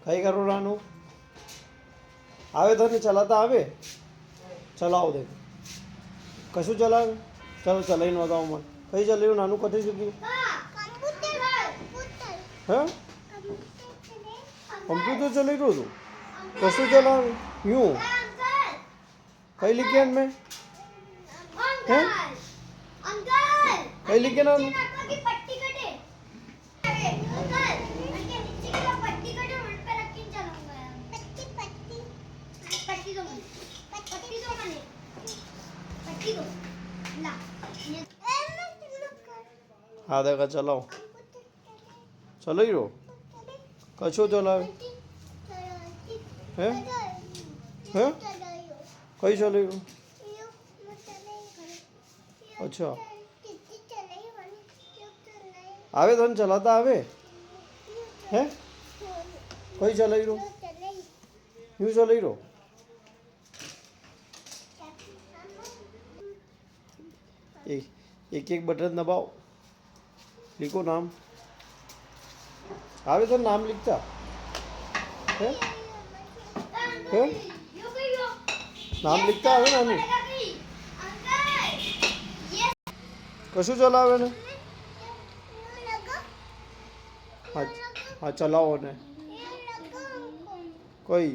કઈ કરો નાનું આવે તને ચલાતા આવે ચલાવો દે કશું ચલાવે ચાલો ચલાવીને બતાવો મને કઈ ચલાવ્યું નાનું કથી શીખ્યું હે કમ્પ્યુટર ચલાવી રહ્યું હતું કશું ચલાવે યું કઈ લીખ્યા મેં હે કઈ લીખે નાનું હા देखा चलाओ चलाई रो कशो चलावे हैं हैं कई चलाई रो अच्छा आवे तन चलाता आवे हैं कई चलाई रो यूं चलाई रो एक एक बटन दबाओ लिखो नाम आवे तो नाम लिखता है नाम लिखता आवे नानी कशु चलावे ने हाँ हाँ चलाओ ने कोई